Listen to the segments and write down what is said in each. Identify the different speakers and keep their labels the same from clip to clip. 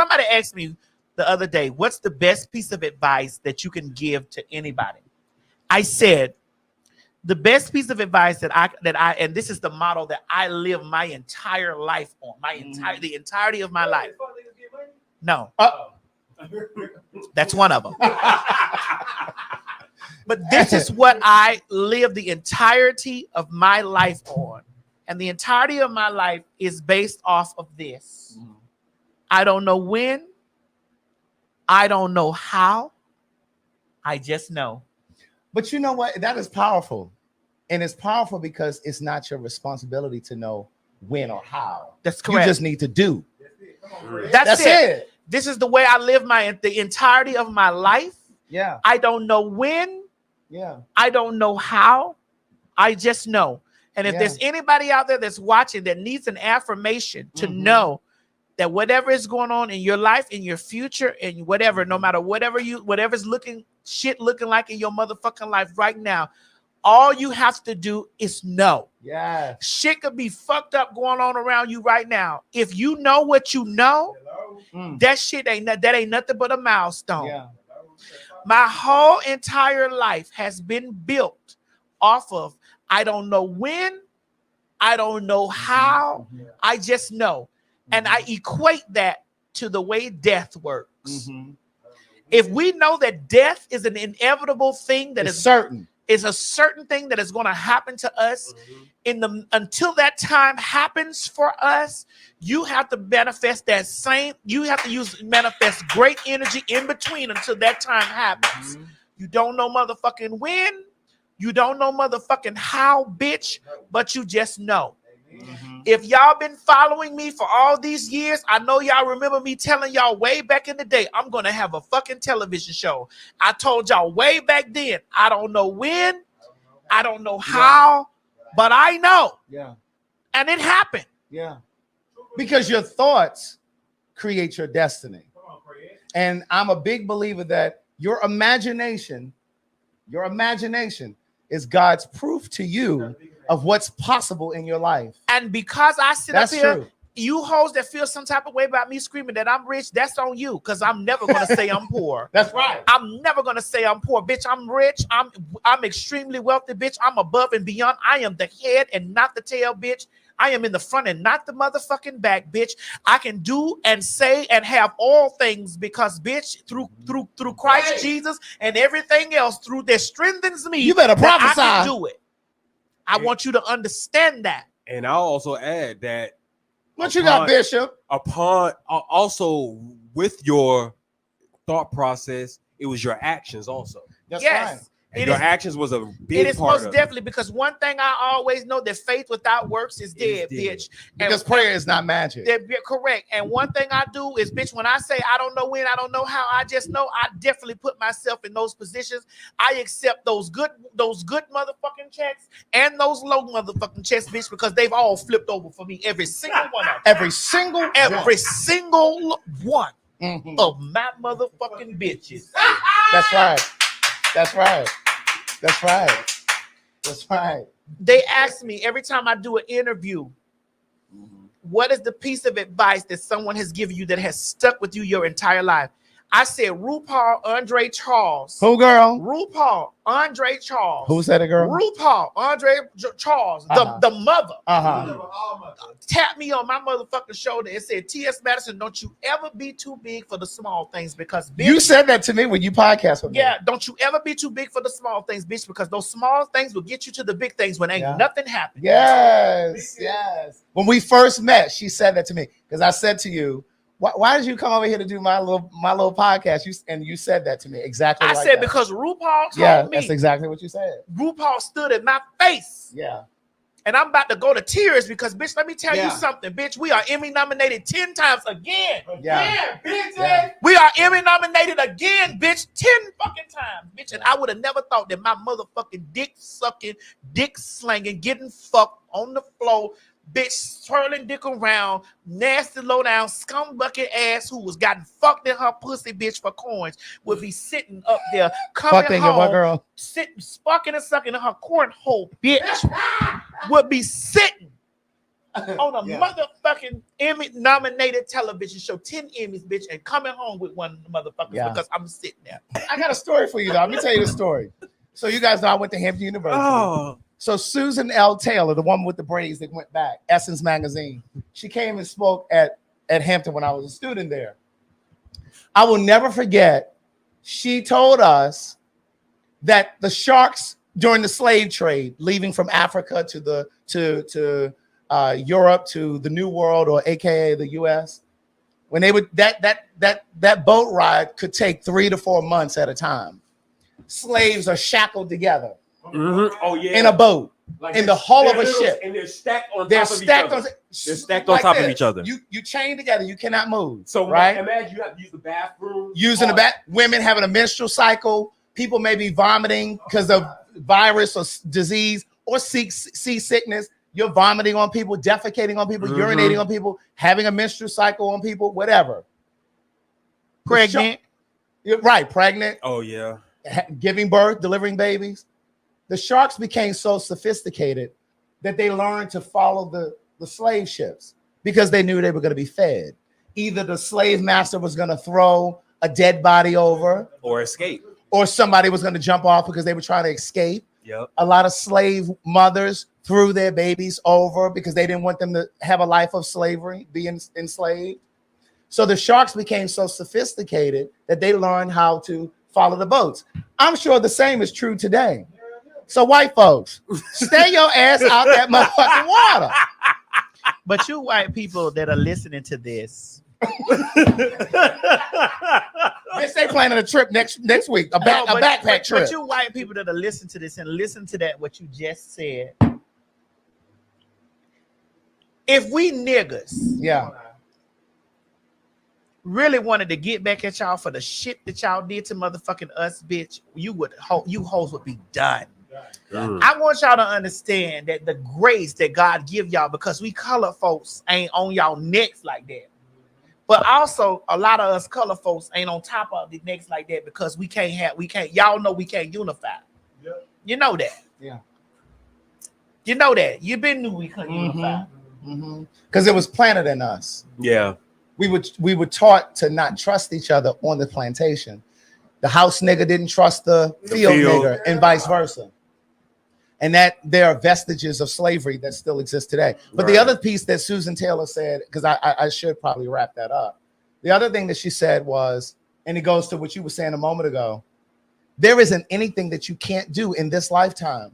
Speaker 1: somebody asked me the other day, what's the best piece of advice that you can give to anybody? I said, the best piece of advice that I and this is the model that I live my entire life on, the entirety of my life. No. That's one of them. But this is what I live the entirety of my life on. And the entirety of my life is based off of this. I don't know when. I don't know how. I just know.
Speaker 2: But you know what? That is powerful. And it's powerful because it's not your responsibility to know when or how.
Speaker 1: That's correct.
Speaker 2: You just need to do.
Speaker 1: That's it. This is the way I live the entirety of my life.
Speaker 2: Yeah.
Speaker 1: I don't know when.
Speaker 2: Yeah.
Speaker 1: I don't know how. I just know. And if there's anybody out there that's watching that needs an affirmation to know that whatever is going on in your life, in your future, and whatever, no matter whatever's looking like in your motherfucking life right now, all you have to do is know.
Speaker 2: Yeah.
Speaker 1: Shit could be fucked up going on around you right now. If you know what you know, that shit ain't nothing but a milestone.
Speaker 2: Yeah.
Speaker 1: My whole entire life has been built off of I don't know when, I don't know how, I just know. And I equate that to the way death works. If we know that death is an inevitable thing that is certain, is a certain thing that is going to happen to us until that time happens for us, you have to manifest manifest great energy in between until that time happens. You don't know motherfucking when, you don't know motherfucking how, bitch, but you just know. If y'all been following me for all these years, I know y'all remember me telling y'all way back in the day, I'm going to have a fucking television show. I told y'all way back then, I don't know when, I don't know how, but I know.
Speaker 2: Yeah.
Speaker 1: And it happened.
Speaker 2: Yeah. Because your thoughts create your destiny. And I'm a big believer that your imagination is God's proof to you of what's possible in your life.
Speaker 1: And because I sit up here,
Speaker 2: true.
Speaker 1: You hoes that feel some type of way about me screaming that I'm rich, that's on you, because I'm never going to say I'm poor.
Speaker 2: That's right.
Speaker 1: I'm never going to say I'm poor. Bitch, I'm rich. I'm extremely wealthy, bitch. I'm above and beyond. I am the head and not the tail, bitch. I am in the front and not the motherfucking back, bitch. I can do and say and have all things because, bitch, through Christ Jesus and everything else through that strengthens me.
Speaker 2: You better prophesy.
Speaker 1: I can do it. I want you to understand that.
Speaker 3: And I'll also add that
Speaker 2: what you got, Bishop?
Speaker 3: Also with your thought process, it was your actions also.
Speaker 2: That's
Speaker 1: yes.
Speaker 2: right.
Speaker 3: And your actions was a big part. It is
Speaker 1: most definitely, because one thing I always know, that faith without works is dead, bitch.
Speaker 2: Because prayer is not magic.
Speaker 1: Correct. And one thing I do is, bitch, when I say I don't know when, I don't know how, I just know, I definitely put myself in those positions. I accept those good motherfucking checks and those low motherfucking checks, bitch, because they've all flipped over for me. Every single one of them.
Speaker 2: Every single one
Speaker 1: of my motherfucking bitches.
Speaker 2: That's right. That's right. That's right. That's right.
Speaker 1: They ask me every time I do an interview, what is the piece of advice that someone has given you that has stuck with you your entire life? I said RuPaul Andre Charles.
Speaker 2: Who, girl?
Speaker 1: RuPaul Andre Charles.
Speaker 2: Who said it, girl?
Speaker 1: RuPaul Andre Charles, the mother. Tapped me on my motherfucking shoulder and said, T.S. Madison, don't you ever be too big for the small things, because bitch,
Speaker 2: you said that to me when you podcast with me.
Speaker 1: Yeah, don't you ever be too big for the small things, bitch, because those small things will get you to the big things when ain't nothing happening.
Speaker 2: Yes, yes. When we first met, she said that to me, because I said to you, why did you come over here to do my little podcast? You said that to me exactly.
Speaker 1: I said because RuPaul told me.
Speaker 2: That's exactly what you said.
Speaker 1: RuPaul stood in my face.
Speaker 2: Yeah.
Speaker 1: And I'm about to go to tears because, bitch, let me tell you something, bitch. We are Emmy nominated 10 times again.
Speaker 2: Yeah.
Speaker 1: Bitch. Yeah. We are Emmy nominated again, bitch, 10 fucking times, bitch. And I would have never thought that my motherfucking dick sucking, dick slanging, getting fucked on the floor, bitch, twirling dick around, nasty low down scumbucket ass who was gotten fucked in her pussy, bitch, for coins, would be sitting up there coming home,
Speaker 2: what, girl?
Speaker 1: sitting, sparking and sucking in her cornhole, bitch, would be sitting on a
Speaker 2: Yeah.
Speaker 1: motherfucking Emmy-nominated television show, 10 Emmys, bitch, and coming home with one of the motherfuckers
Speaker 2: Yeah.
Speaker 1: because I'm sitting there.
Speaker 2: I got a story for you, though. Let me tell you the story. So you guys know I went to Hampton University.
Speaker 3: Oh,
Speaker 2: So Susan L. Taylor, the woman with the braids that went back, Essence Magazine, she came and spoke at Hampton when I was a student there. I will never forget, she told us that the sharks during the slave trade, leaving from Africa to Europe, to the New World, or AKA the US, when they would that boat ride could take 3 to 4 months at a time. Slaves are shackled together
Speaker 3: oh yeah.
Speaker 2: in a boat.
Speaker 3: Like
Speaker 2: in the hull of a
Speaker 3: little-
Speaker 2: ship.
Speaker 3: and they're stacked on
Speaker 2: They're
Speaker 3: top of each
Speaker 2: stacked
Speaker 3: other.
Speaker 2: on.
Speaker 3: They're stacked on top of each other.
Speaker 2: You chain together. You cannot move.
Speaker 3: So
Speaker 2: right,
Speaker 3: imagine you have to use the bathroom.
Speaker 2: using the back. Women having a menstrual cycle. People may be vomiting because of virus or disease or seasickness. You're vomiting on people, defecating on people, urinating on people, having a menstrual cycle on people, whatever.
Speaker 1: Pregnant.
Speaker 2: You're right, pregnant,
Speaker 3: Oh yeah.
Speaker 2: giving birth, delivering babies. The sharks became so sophisticated that they learned to follow the slave ships because they knew they were going to be fed. Either the slave master was going to throw a dead body over,
Speaker 3: Or escape.
Speaker 2: or somebody was going to jump off because they were trying to escape.
Speaker 3: Yep.
Speaker 2: A lot of slave mothers threw their babies over because they didn't want them to have a life of slavery, being enslaved. So the sharks became so sophisticated that they learned how to follow the boats. I'm sure the same is true today. So white folks, stay your ass out that motherfucking water.
Speaker 1: But you white people that are listening to this,
Speaker 2: Bitch, they planning a trip next week, a backpack trip.
Speaker 1: But you white people that are listening to this and listen to that, what you just said. If we niggas
Speaker 2: Yeah.
Speaker 1: really wanted to get back at y'all for the shit that y'all did to motherfucking us, bitch, you hoes would be done. I want y'all to understand that the grace that God give y'all, because we color folks ain't on y'all necks like that. But also a lot of us color folks ain't on top of the necks like that because we can't, y'all know we can't unify.
Speaker 4: Yeah.
Speaker 1: You know that.
Speaker 2: Yeah.
Speaker 1: You know that. You been knew we couldn't unify.
Speaker 2: Because it was planted in us.
Speaker 3: Yeah.
Speaker 2: We were taught to not trust each other on the plantation. The house nigga didn't trust the field nigga, and vice versa. And that there are vestiges of slavery that still exist today. But the other piece that Susan Taylor said, because I should probably wrap that up. The other thing that she said was, and it goes to what you were saying a moment ago, there isn't anything that you can't do in this lifetime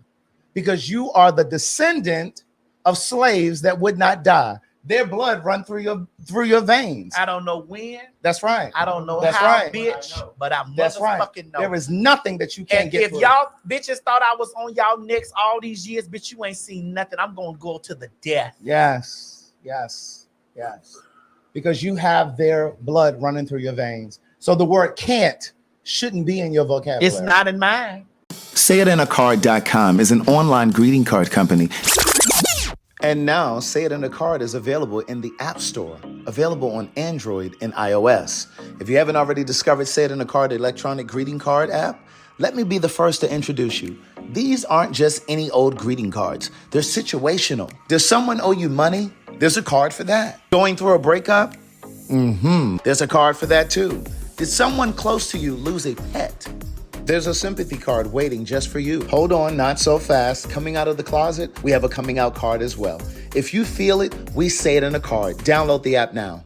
Speaker 2: because you are the descendant of slaves that would not die. Their blood run through your veins.
Speaker 1: I don't know when.
Speaker 2: That's right.
Speaker 1: I don't know
Speaker 2: That's
Speaker 1: how,
Speaker 2: right.
Speaker 1: bitch, but I
Speaker 2: That's right.
Speaker 1: motherfucking know.
Speaker 2: There is nothing that you can't
Speaker 1: And
Speaker 2: get
Speaker 1: if
Speaker 2: through.
Speaker 1: y'all bitches thought I was on y'all necks all these years, bitch, you ain't seen nothing. I'm gonna go to the death.
Speaker 2: Yes. Because you have their blood running through your veins. So the word can't shouldn't be in your vocabulary.
Speaker 1: It's not in mine.
Speaker 5: SayItInACard.com is an online greeting card company.
Speaker 2: And now, Say It in a Card is available in the App Store, available on Android and iOS. If you haven't already discovered Say It in a Card electronic greeting card app, let me be the first to introduce you. These aren't just any old greeting cards. They're situational. Does someone owe you money? There's a card for that. Going through a breakup? There's a card for that too. Did someone close to you lose a pet? There's a sympathy card waiting just for you. Hold on, not so fast. Coming out of the closet, we have a coming out card as well. If you feel it, we say it in a card. Download the app now.